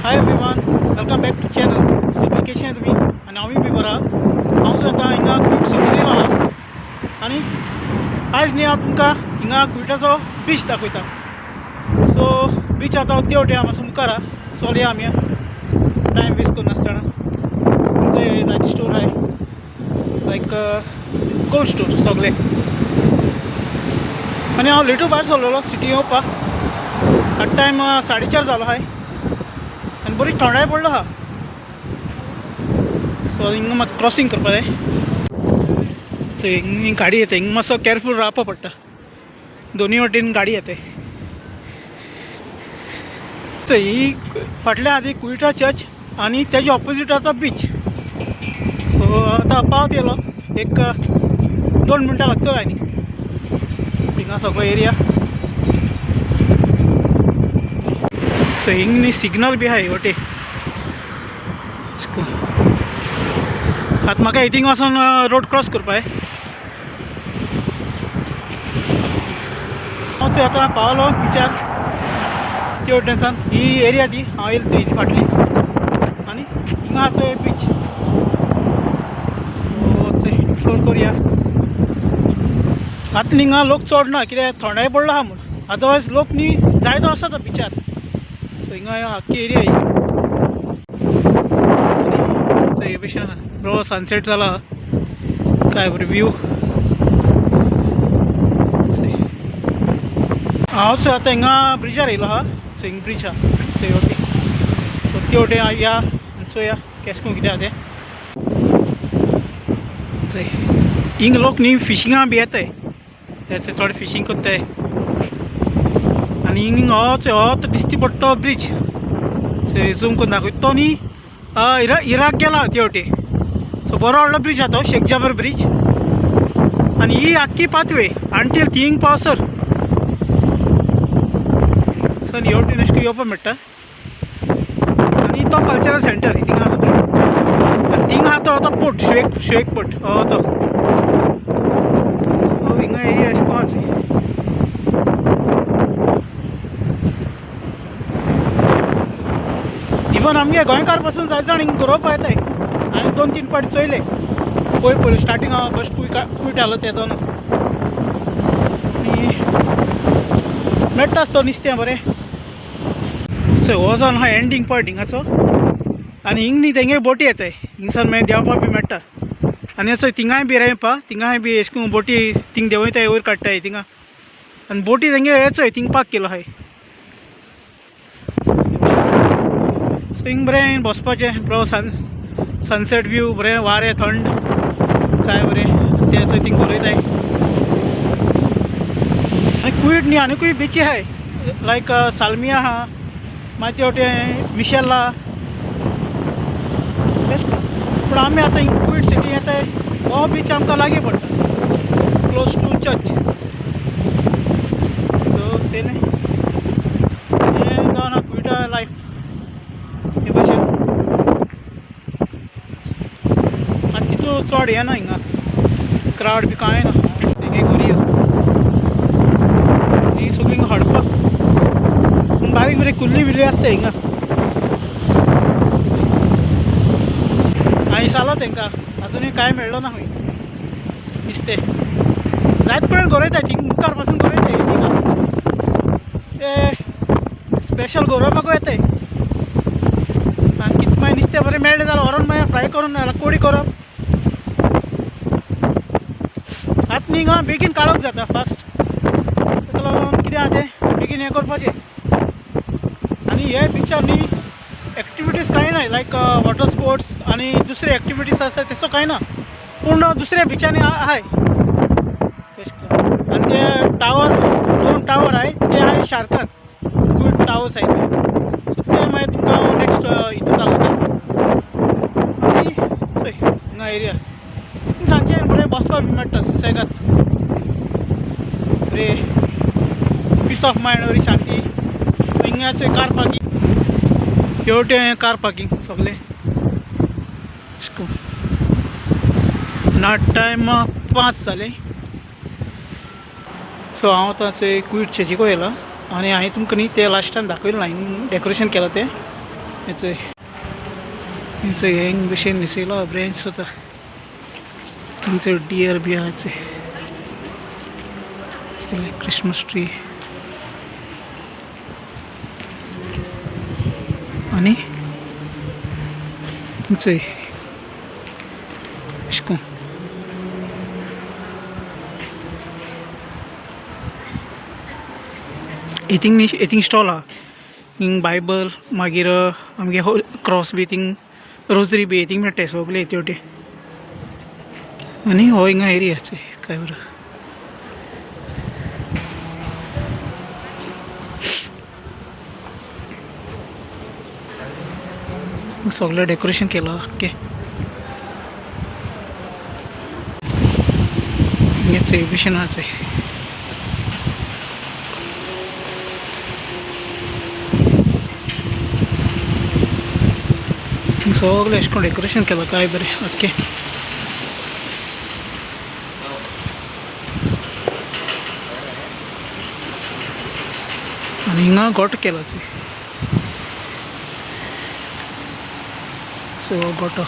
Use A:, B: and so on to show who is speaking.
A: High everyone, welcome back to channel. सगळी कशी आहे तुम्ही? आणि आम्ही बी बरा. हांव आता हिंगा क्विट सिटीन येयलो आहा आनी आयज न्ही हांव तुमकां हिंगा क्विटाचो बीच दाखयता. सो बीच आतां तेवटे आहा मातसो मुखार आहा, चलया आमी टायम वेस्ट करनासतना. थंय जायते स्टोर आहाय लायक कोल्ड स्टोर सगळे. आनी हांव लेटू भायर सरलेलो सिटी येवपाक. आतां टायम 4:30 जालो आहाय आनी बरी थंडाय पडलो आहा. सो हिंगा म्हाका क्रॉसींग करपा जाय. सो हिंग गाडी येता, हिंगा मातसो केअरफूल रावपा पडटा, दोनी वाटेन गाडी येताय. सो ही फाटल्यान आहा ती क्विटा चर्च आनी तेजे ऑपोजीट आसा बीच. सो आतां पावत येयलो, एक 2 मिनटां लागतलो आनी. सो हिंगा सगळो एरिया. सो हिंग न्ही सिग्नल बी आहाय वटे. आतां म्हाका हितींग वचोन रोड क्रॉस करपा जाय. हांव आतां पावलो बिचार ते वटेनसान. ही एरिया ती हांव येयलो तेजी फाटली आनी हिंगा आसा चोय बीच. एक्सप्लोर करुया. आतां हिंगा लोक चड ना कित्याक थंडाय पडलो आहा म्हूण. अदरवायज लोक न्ही जायतो आसात बिचार. सो हिंगा आख्खी एरिया ही हे भशेन आहा. बरो सनसेट जाला, काय बरें व्यू. हांव सो आतां हिंगा ब्रिजार येयलो आहा. सो हिंग ब्रीज आहा थंय वटेन. सो ते वटेन या आनी चोया केश कोन कितें आहा तें. थंय हिंग लोक न्ही फिशिंगा बी येताय, थंय थोडे फिशींग कोत्ताय. आनी हिंग हो दिश्टी पडटो ब्रीज. सो झूम करून दाखयता तो न्ही इराक गेला ते वटेन. सो बरो व्हडलो ब्रीज आहा तो, शेख जाबर ब्रीज. आनी ही आख्खी पाथवे अंटील थिंग पावसर. सो हे वटेन अशें येवपा मेळटा. आनी तो कल्चरल सेंटर हितींग आहा तो. आनी थिंग आहा तो आतां पोर्ट, शुएक पोर्ट हो तो. सो हिंगा एरिया अशें कोण आहा. इवन आमगे गोंयकार पासून जाय जाण हिंगा गरोवपा येताय. हांवें 2-3 पाटी चोयले पयलीं स्टार्टींग हांव फस्ट क्विट आहलो ते दोन. आनी मेळटा आसतो नुस्तें बरें. सो हो जावन आहा एंडींग पॉयंट हिंगाचो. आनी हिंग न्ही तेंगे बोटी येताय, हिंगसान मागीर देंवपा बी मेळटा. आनी असो थिंगाय बी रेंवपा, थिंगाय बी अशें करून बोटी थिंग देंवयताय, वयर काडटाय थिंगा. आनी बोटी तेंगे हेचोय थिंग पार्क केलो आहाय. सो हिंग बरें बसपाचें, बरो सनसेट व्यू, बरें वारें थंड, काय बरें तें चोय थिंग गरयताय. आनी क्विट न्ही आनीकूय बिची आहाय लायक सालमिया आहा, मागीर ते वटेन मिशेला. पूण आमी आतां हिंग क्विट सिटी येताय. हो बीच आमकां लागीं पडटा, क्लोज टू चर्च. सो चेले हें जावन आहा क्विटा लायफ हे भशेन. आनी तितू चड हें ना हिंगा, क्रावड बी कांय ना. तेगे गोरयो ही सगळीं हिंगा हडपा. बारीक बारीक कुल्ली बिल्ली आसताय हिंगा. हांवें विचारलो तेंकां, आजुनूय कांय मेळ्ळो ना खंय नुस्तें. जायते कडेन गरयताय थिंग मुखार पासून गरयताय थिंगा. ते स्पेशल गरोवपाकूय येताय. आनी कितें मागीर नुस्तें बरें मेळ्ळें जाल्यार व्हरोन मागीर फ्राय करून कोडी करप. आतां न्ही हिंगा बेगीन काळोख जाता फास्ट. ताका लागून कितें आहा तें बेगीन हें करपाचें. आनी हे बिचार न्ही एक्टिविटीज कांय ना, लायक वॉटर स्पोर्ट्स आनी दुसरे एक्टिविटीज आसा तेसो कांय ना. पूण दुसऱ्या बिचांनी आहाय तेश कोन्न. आनी ते टावर, 2 टावर आहाय ते आहाय शार्कान, क्विट टावर्स आहाय ते. सो ते मागीर तुमकां नेक्स्ट हितून दाखयता. आनी चोय हिंगा एरिया सांजचे बरें बसपाक बी मेळटा सुसेगाद. बरें पीस ऑफ मायंड, बरी शांती. हिंगाचे कार पार्किंग, हेवटे कार पार्किंग सगळे अशें करून. टायम 5 जाले. सो हांव आतां क्विट चर्चीक येयला. आनी हांवें तुमकां न्ही तें लास्टान दाखयलें ना, हिंग डेकोरेशन केलां तें हेंच हेंग भशेन दिसयलो ब्रेंच जाता थंयसर डियर बी आहा चले क्रिसमस ट्री आनी थंयचंय अशें करून हितींग न्ही हितींग स्टॉल आहा हिंग बायबल मागीर आमगे क्रॉस बी थिंग रोजरी बी हितींग मेळटाय सगळे हेटी वटी आनी हो हिंगा एरियाच काय बरं सगळं डेकोरेशन केलं ओके हेच एग्जिबिशन आहाय सगळें अशें करून डेकोरेशन केलां काय बरें ओके आनी हिंगा गोठो केला सो गोठो